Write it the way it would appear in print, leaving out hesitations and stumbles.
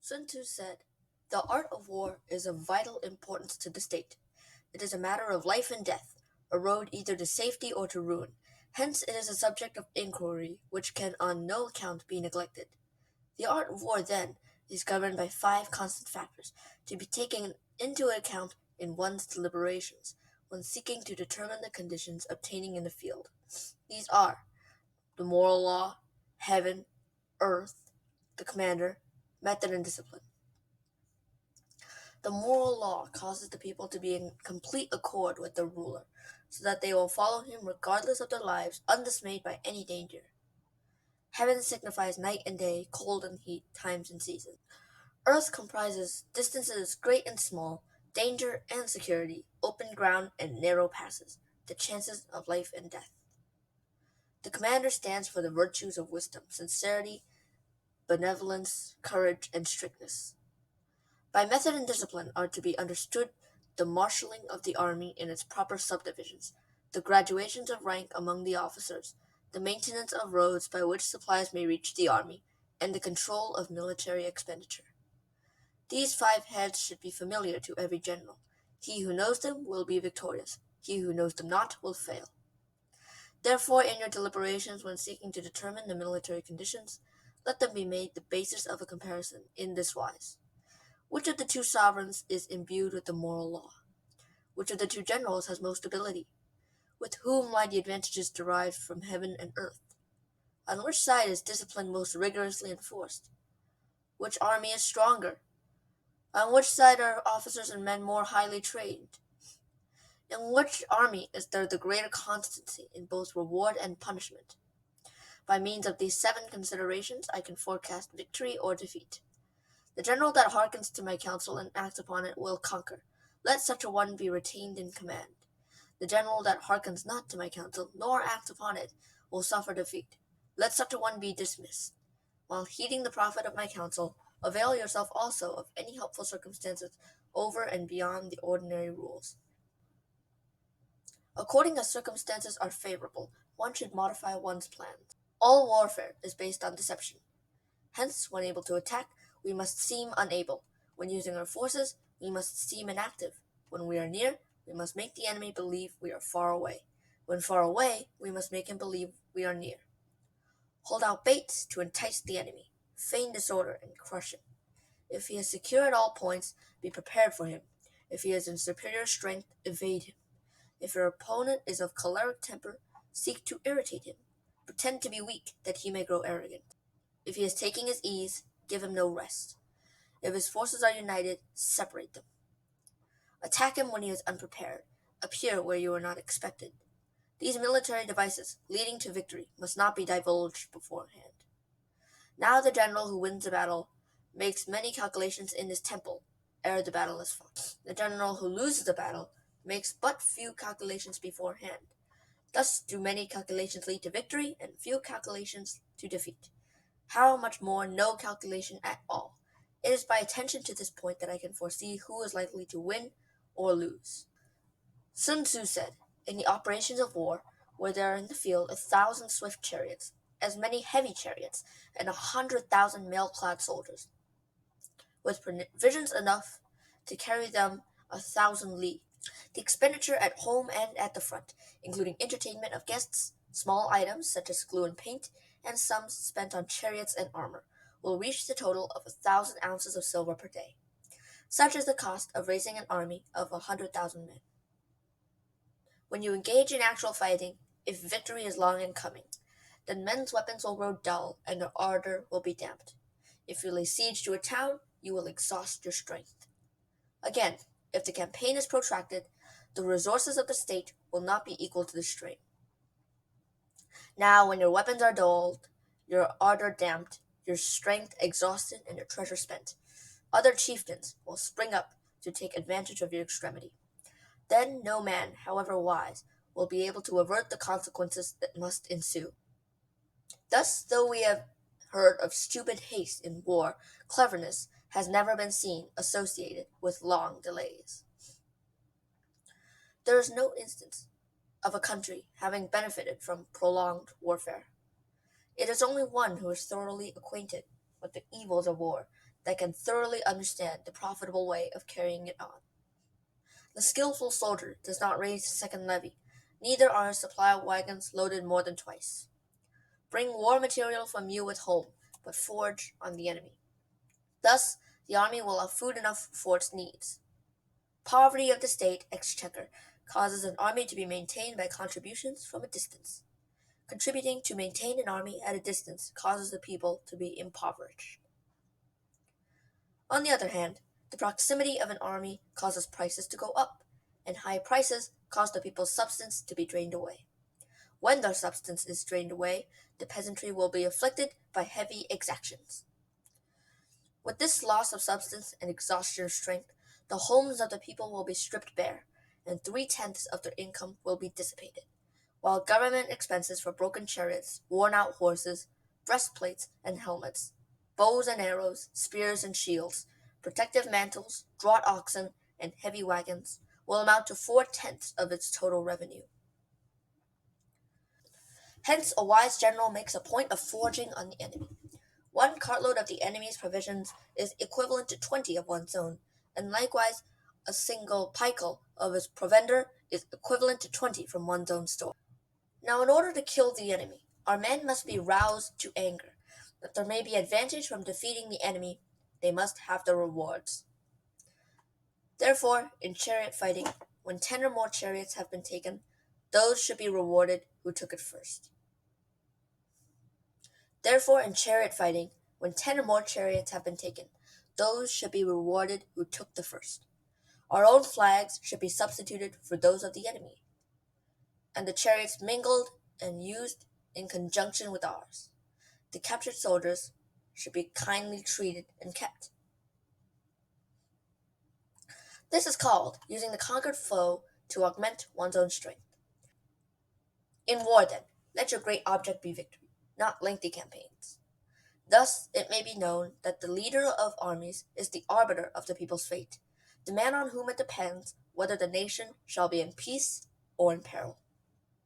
Sun Tzu said, "The art of war is of vital importance to the state. It is a matter of life and death, a road either to safety or to ruin. Hence it is a subject of inquiry which can on no account be neglected. The art of war, then, is governed by five constant factors, to be taken into account in one's deliberations, when seeking to determine the conditions obtaining in the field. These are the moral law, heaven, earth, the commander, method, and discipline. The moral law causes the people to be in complete accord with their ruler, so that they will follow him regardless of their lives, undismayed by any danger. Heaven signifies night and day, cold and heat, times and seasons. Earth comprises distances great and small, danger and security, open ground and narrow passes, the chances of life and death. The commander stands for the virtues of wisdom, sincerity, benevolence, courage, and strictness. By method and discipline are to be understood the marshalling of the army in its proper subdivisions, the graduations of rank among the officers, the maintenance of roads by which supplies may reach the army, and the control of military expenditure. These five heads should be familiar to every general. He who knows them will be victorious. He who knows them not will fail. Therefore, in your deliberations when seeking to determine the military conditions, let them be made the basis of a comparison in this wise. Which of the two sovereigns is imbued with the moral law? Which of the two generals has most ability? With whom lie the advantages derived from heaven and earth? On which side is discipline most rigorously enforced? Which army is stronger? On which side are officers and men more highly trained? In which army is there the greater constancy in both reward and punishment? By means of these seven considerations I can forecast victory or defeat. The general that hearkens to my counsel and acts upon it will conquer. Let such a one be retained in command. The general that hearkens not to my counsel, nor acts upon it, will suffer defeat. Let such a one be dismissed. While heeding the profit of my counsel, avail yourself also of any helpful circumstances over and beyond the ordinary rules. According as circumstances are favorable, one should modify one's plans. All warfare is based on deception. Hence, when able to attack, we must seem unable. When using our forces, we must seem inactive. When we are near, we must make the enemy believe we are far away. When far away, we must make him believe we are near. Hold out baits to entice the enemy. Feign disorder and crush him. If he is secure at all points, be prepared for him. If he is in superior strength, evade him. If your opponent is of choleric temper, seek to irritate him. Pretend to be weak, that he may grow arrogant. If he is taking his ease, give him no rest. If his forces are united, separate them. Attack him when he is unprepared. Appear where you are not expected. These military devices, leading to victory, must not be divulged beforehand. Now the general who wins a battle makes many calculations in his temple ere the battle is fought. The general who loses a battle makes but few calculations beforehand. Thus do many calculations lead to victory, and few calculations to defeat. How much more no calculation at all? It is by attention to this point that I can foresee who is likely to win or lose. Sun Tzu said, "In the operations of war, where there are in the field 1,000 swift chariots, as many heavy chariots, and 100,000 mail-clad soldiers, with provisions enough to carry them 1,000 li. The expenditure at home and at the front, including entertainment of guests, small items such as glue and paint, and sums spent on chariots and armor, will reach the total of 1,000 ounces of silver per day. Such is the cost of raising an army of 100,000 men. When you engage in actual fighting, if victory is long in coming, then men's weapons will grow dull and their ardor will be damped. If you lay siege to a town, you will exhaust your strength. Again, if the campaign is protracted, the resources of the state will not be equal to the strain. Now, when your weapons are dulled, your ardor damped, your strength exhausted, and your treasure spent, other chieftains will spring up to take advantage of your extremity. Then no man, however wise, will be able to avert the consequences that must ensue. Thus, though we have heard of stupid haste in war, cleverness has never been seen associated with long delays. There is no instance of a country having benefited from prolonged warfare. It is only one who is thoroughly acquainted with the evils of war that can thoroughly understand the profitable way of carrying it on. The skillful soldier does not raise a second levy, neither are supply wagons loaded more than twice. Bring war material from you at home, but forage on the enemy. Thus, the army will have food enough for its needs. Poverty of the state exchequer causes an army to be maintained by contributions from a distance. Contributing to maintain an army at a distance causes the people to be impoverished. On the other hand, the proximity of an army causes prices to go up, and high prices cause the people's substance to be drained away. When their substance is drained away, the peasantry will be afflicted by heavy exactions. With this loss of substance and exhaustion of strength, the homes of the people will be stripped bare, and 3/10 of their income will be dissipated, while government expenses for broken chariots, worn out horses, breastplates and helmets, bows and arrows, spears and shields, protective mantles, draught oxen, and heavy wagons will amount to 4/10 of its total revenue. Hence, a wise general makes a point of foraging on the enemy. One cartload of the enemy's provisions is equivalent to 20 of one's own, and likewise a single picul of his provender is equivalent to 20 from one's own store. Now, in order to kill the enemy, our men must be roused to anger. That there may be advantage from defeating the enemy, they must have the rewards. Therefore, in chariot fighting, when 10 or more chariots have been taken, those should be rewarded who took it first. Therefore, in chariot fighting, when 10 or more chariots have been taken, those should be rewarded who took the first. Our own flags should be substituted for those of the enemy, and the chariots mingled and used in conjunction with ours. The captured soldiers should be kindly treated and kept. This is called using the conquered foe to augment one's own strength. In war, then, let your great object be victory, not lengthy campaigns. Thus, it may be known that the leader of armies is the arbiter of the people's fate, the man on whom it depends whether the nation shall be in peace or in peril.